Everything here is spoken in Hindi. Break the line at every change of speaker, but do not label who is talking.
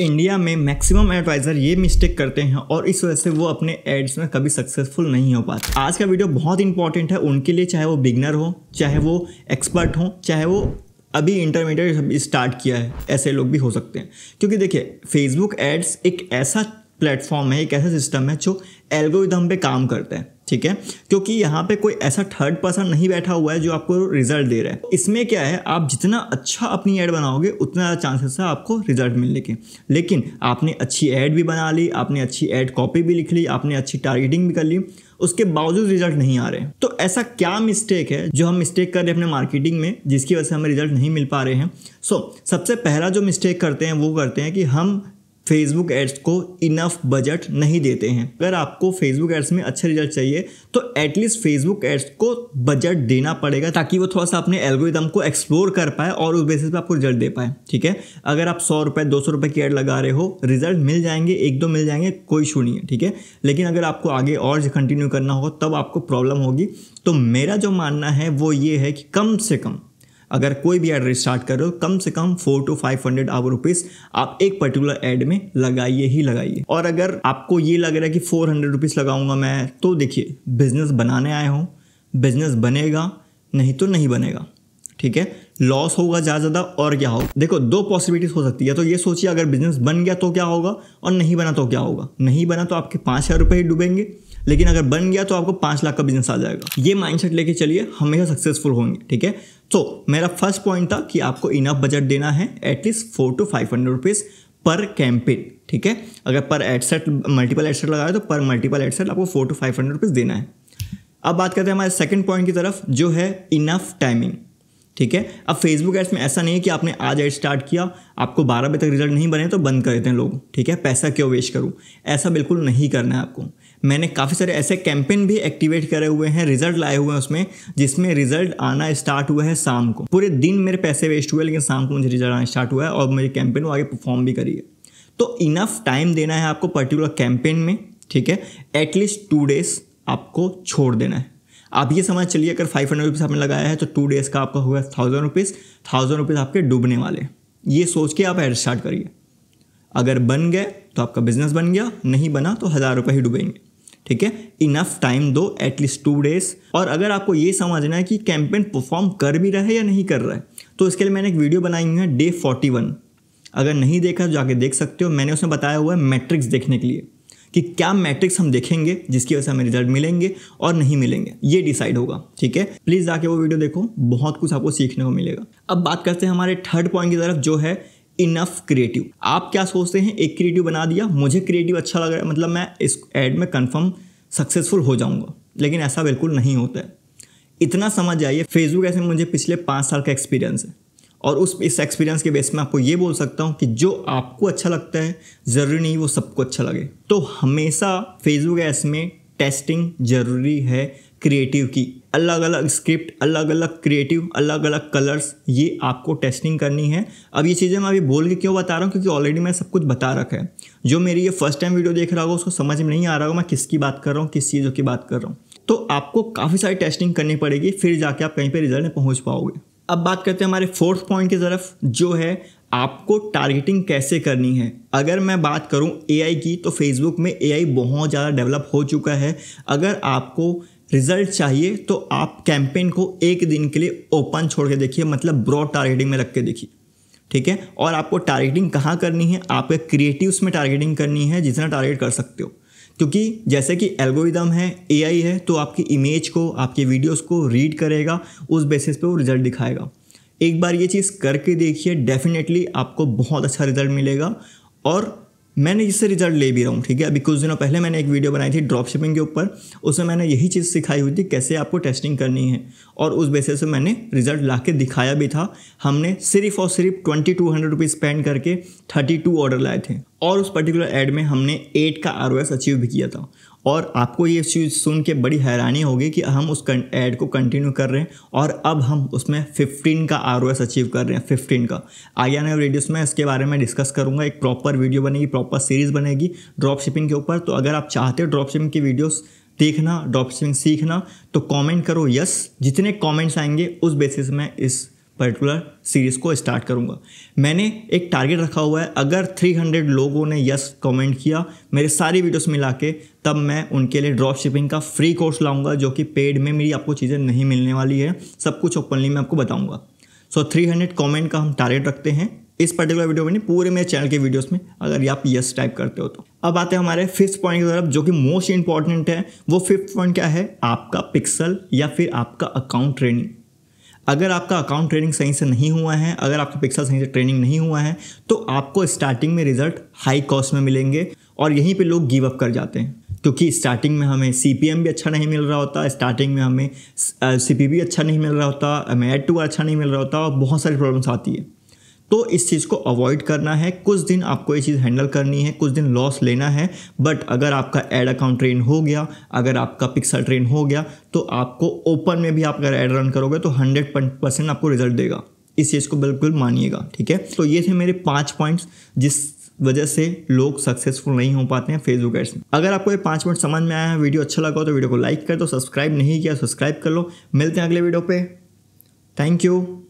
इंडिया में मैक्सिमम एडवाइजर ये मिस्टेक करते हैं और इस वजह से वो अपने एड्स में कभी सक्सेसफुल नहीं हो पाते। आज का वीडियो बहुत इंपॉर्टेंट है उनके लिए, चाहे वो बिगनर हो, चाहे वो एक्सपर्ट हो, चाहे वो अभी इंटरमीडिएट स्टार्ट किया है, ऐसे लोग भी हो सकते हैं। क्योंकि देखिए, फेसबुक एड्स एक ऐसा प्लेटफॉर्म है, एक ऐसा सिस्टम है जो एल्गोरिथम पे काम करता है, ठीक है। क्योंकि यहाँ पे कोई ऐसा थर्ड पर्सन नहीं बैठा हुआ है जो आपको रिजल्ट दे रहा है। इसमें क्या है, आप जितना अच्छा अपनी ऐड बनाओगे उतना ज़्यादा चांसेस है आपको रिजल्ट मिलने के। लेकिन आपने अच्छी ऐड भी बना ली, आपने अच्छी ऐड कॉपी भी लिख ली, आपने अच्छी टारगेटिंग भी कर ली, उसके बावजूद रिजल्ट नहीं आ रहे हैं। तो ऐसा क्या मिस्टेक है जो हम मिस्टेक कर रहे हैं अपने मार्केटिंग में, जिसकी वजह से हमें रिजल्ट नहीं मिल पा रहे हैं। सबसे पहला जो मिस्टेक करते हैं वो करते हैं कि हम फेसबुक एड्स को इनफ बजट नहीं देते हैं। अगर आपको फेसबुक एड्स में अच्छा रिजल्ट चाहिए तो एटलीस्ट फेसबुक एड्स को बजट देना पड़ेगा, ताकि वो थोड़ा सा अपने एल्गोरिथम को एक्सप्लोर कर पाए और उस बेसिस पे आपको रिजल्ट दे पाए, ठीक है। अगर आप 100 रुपये 200 रुपये की एड लगा रहे हो, रिजल्ट मिल जाएंगे, 1-2 मिल जाएंगे, कोई इशू नहीं है, ठीक है। लेकिन अगर आपको आगे और कंटिन्यू करना होगा तब आपको प्रॉब्लम होगी। तो मेरा जो मानना है वो ये है कि कम से कम अगर कोई भी ऐड स्टार्ट कर रहे हो, कम से कम 400 to 500 रुपीज़ आप एक पर्टिकुलर ऐड में लगाइए ही लगाइए। और अगर आपको ये लग रहा है कि 400 रुपीज़ लगाऊंगा मैं, तो देखिए, बिजनेस बनाने आए हो, बिजनेस बनेगा, नहीं तो नहीं बनेगा, ठीक है। लॉस होगा ज़्यादा और क्या होगा। देखो, 2 पॉसिबिलिटीज़ हो सकती है। तो ये सोचिए, अगर बिजनेस बन गया तो क्या होगा और नहीं बना तो क्या होगा। नहीं बना तो आपके 5,000 रुपये ही डूबेंगे, लेकिन अगर बन गया तो आपको 5 लाख का बिजनेस आ जाएगा। ये माइंडसेट लेके चलिए, हमेशा सक्सेसफुल होंगे, ठीक है। तो मेरा फर्स्ट पॉइंट था कि आपको इनफ बजट देना है, एटलीस्ट 400 to 500 रुपीज़ पर कैंपेन, ठीक है। अगर पर एडसेट मल्टीपल एडसेट लगाए तो पर मल्टीपल एडसेट आपको 400 to 500 रुपीज़ देना है। अब बात करते हैं हमारे सेकंड पॉइंट की तरफ, जो है इनफ टाइमिंग, ठीक है। अब फेसबुक एड्स में ऐसा नहीं है कि आपने आज एड स्टार्ट किया, आपको 12 बजे तक रिजल्ट नहीं बने तो बंद कर देते हैं लोग, ठीक है, पैसा क्यों वेस्ट करूं। ऐसा बिल्कुल नहीं करना है आपको। मैंने काफ़ी सारे ऐसे कैंपेन भी एक्टिवेट करे हुए हैं, रिजल्ट लाए हुए हैं उसमें, जिसमें रिजल्ट आना स्टार्ट हुआ है शाम को। पूरे दिन मेरे पैसे वेस्ट हुए, लेकिन शाम को मुझे रिजल्ट आना स्टार्ट हुआ है और मेरी कैंपेन वो आगे परफॉर्म भी करी है। तो इनफ टाइम देना है आपको पर्टिकुलर कैंपेन में, ठीक है। एटलीस्ट 2 डेज आपको छोड़ देना है। आप ये समझ चलिए, अगर 500 रुपीज़ आपने लगाया है तो 2 डेज़ का आपका होगा 1000 रुपीज़। 1000 रुपीज़ आपके डूबने वाले। ये सोच के आप ऐड स्टार्ट करिए। अगर बन गए तो आपका बिजनेस बन गया, नहीं बना तो 1000 रुपये ही डूबेंगे, ठीक है। इनफ टाइम दो, एटलीस्ट 2 डेज़। और अगर आपको ये समझना है कि कैंपेन परफॉर्म कर भी रहा है या नहीं कर रहा है, तो इसके लिए मैंने एक वीडियो बनाई हुई है, डे 41। अगर नहीं देखा तो जाके देख सकते हो। मैंने उसमें बताया हुआ है मैट्रिक्स देखने के लिए कि क्या मैट्रिक्स हम देखेंगे जिसकी वजह से हमें रिजल्ट मिलेंगे और नहीं मिलेंगे, ये डिसाइड होगा, ठीक है। प्लीज़ जाके वो वीडियो देखो, बहुत कुछ आपको सीखने को मिलेगा। अब बात करते हैं हमारे थर्ड पॉइंट की तरफ, जो है इनफ क्रिएटिव। आप क्या सोचते हैं, एक क्रिएटिव बना दिया, मुझे क्रिएटिव अच्छा लग रहा है, मतलब मैं इस ऐड में कन्फर्म सक्सेसफुल हो जाऊंगा, लेकिन ऐसा बिल्कुल नहीं होता है। इतना समझ जाइए, फेसबुक ऐसे मुझे पिछले 5 साल का एक्सपीरियंस है और इस एक्सपीरियंस के बेस में आपको ये बोल सकता हूँ कि जो आपको अच्छा लगता है ज़रूरी नहीं वो सबको अच्छा लगे। तो हमेशा फेसबुक एड्स में टेस्टिंग ज़रूरी है क्रिएटिव की। अलग अलग स्क्रिप्ट, अलग अलग क्रिएटिव, अलग अलग कलर्स, ये आपको टेस्टिंग करनी है। अब ये चीज़ें मैं अभी बोल के क्यों बता रहा हूँ, क्योंकि ऑलरेडी मैं सब कुछ बता रखा है। जो मेरी ये फर्स्ट टाइम वीडियो देख रहा होगा उसको समझ में नहीं आ रहा होगा मैं किसकी बात कर रहा हूँ, किस चीज़ों की बात कर रहा हूँ। तो आपको काफ़ी सारी टेस्टिंग करनी पड़ेगी, फिर जाके आप कहीं पर रिजल्ट में पहुँच पाओगे। अब बात करते हैं हमारे फोर्थ पॉइंट की तरफ, जो है आपको टारगेटिंग कैसे करनी है। अगर मैं बात करूं एआई की, तो फेसबुक में एआई बहुत ज़्यादा डेवलप हो चुका है। अगर आपको रिजल्ट चाहिए तो आप कैंपेन को 1 दिन के लिए ओपन छोड़ के देखिए, मतलब ब्रॉड टारगेटिंग में रख के देखिए, ठीक है। और आपको टारगेटिंग कहाँ करनी है, आपके क्रिएटिव्स में टारगेटिंग करनी है, जितना टारगेट कर सकते हो। क्योंकि जैसे कि एल्गोरिदम है, एआई है, तो आपकी इमेज को, आपके वीडियोस को रीड करेगा, उस बेसिस पे वो रिजल्ट दिखाएगा। एक बार ये चीज़ करके देखिए, डेफिनेटली आपको बहुत अच्छा रिजल्ट मिलेगा। और मैंने इससे रिजल्ट ले भी रहा हूँ, ठीक है। अभी कुछ दिनों पहले मैंने एक वीडियो बनाई थी ड्रॉप शिपिंग के ऊपर, उसमें मैंने यही चीज़ सिखाई हुई थी कैसे आपको टेस्टिंग करनी है, और उस बेसिस से मैंने रिजल्ट ला के दिखाया भी था। हमने सिर्फ और सिर्फ 2200 रुपीज़ स्पेंड करके 32 ऑर्डर लाए थे, और उस पर्टिकुलर ऐड में हमने 8 का ROS अचीव भी किया था। और आपको ये चीज़ सुन के बड़ी हैरानी होगी कि हम उस ऐड को कंटिन्यू कर रहे हैं और अब हम उसमें 15 का ROS अचीव कर रहे हैं, 15 का। आगे आने वाले वीडियोस में इसके बारे में डिस्कस करूंगा, एक प्रॉपर वीडियो बनेगी, प्रॉपर सीरीज़ बनेगी ड्रॉप शिपिंग के ऊपर। तो अगर आप चाहते हो ड्रॉप शिपिंग की वीडियोस देखना, ड्रॉप शिपिंग सीखना, तो कॉमेंट करो यस। जितने कॉमेंट्स आएंगे उस बेसिस में इस पर्टिकुलर सीरीज़ को स्टार्ट करूँगा। मैंने एक टारगेट रखा हुआ है, अगर 300 लोगों ने यस कमेंट किया मेरे सारी वीडियोस मिला के, तब मैं उनके लिए ड्रॉप शिपिंग का फ्री कोर्स लाऊंगा, जो कि पेड में मेरी आपको चीज़ें नहीं मिलने वाली है, सब कुछ ओपनली मैं आपको बताऊँगा। सो 300 कमेंट का हम टारगेट रखते हैं इस पर्टिकुलर वीडियो में नहीं, पूरे मेरे चैनल के वीडियोस में, अगर आप यस टाइप करते हो तो। अब आते हैं हमारे 5th पॉइंट की तरफ, जो कि मोस्ट इंपॉर्टेंट है। वो 5th पॉइंट क्या है? आपका पिक्सल या फिर आपका अकाउंट ट्रेनिंग। अगर आपका अकाउंट ट्रेनिंग सही से नहीं हुआ है, अगर आपका पिक्सल सही से ट्रेनिंग नहीं हुआ है, तो आपको स्टार्टिंग में रिजल्ट हाई कॉस्ट में मिलेंगे और यहीं पे लोग गिव अप कर जाते हैं, क्योंकि स्टार्टिंग में हमें CPM भी अच्छा नहीं मिल रहा होता, स्टार्टिंग में हमें CP भी अच्छा नहीं मिल रहा होता, हमें एड टू अच्छा नहीं मिल रहा होता और बहुत सारी प्रॉब्लम्स आती है। तो इस चीज़ को अवॉइड करना है, कुछ दिन आपको ये चीज़ हैंडल करनी है, कुछ दिन लॉस लेना है। बट अगर आपका एड अकाउंट ट्रेन हो गया, अगर आपका पिक्सल ट्रेन हो गया, तो आपको ओपन में भी आप अगर एड रन करोगे तो 100% आपको रिजल्ट देगा। इस चीज़ को बिल्कुल मानिएगा, ठीक है। तो ये थे मेरे 5 पॉइंट्स जिस वजह से लोग सक्सेसफुल नहीं हो पाते हैं फेसबुक एड्स में। अगर आपको ये 5 पॉइंट समझ में आया है, वीडियो अच्छा लगा हो तो वीडियो को लाइक कर दो, सब्सक्राइब नहीं किया सब्सक्राइब कर लो। मिलते हैं अगले वीडियो पे, थैंक यू।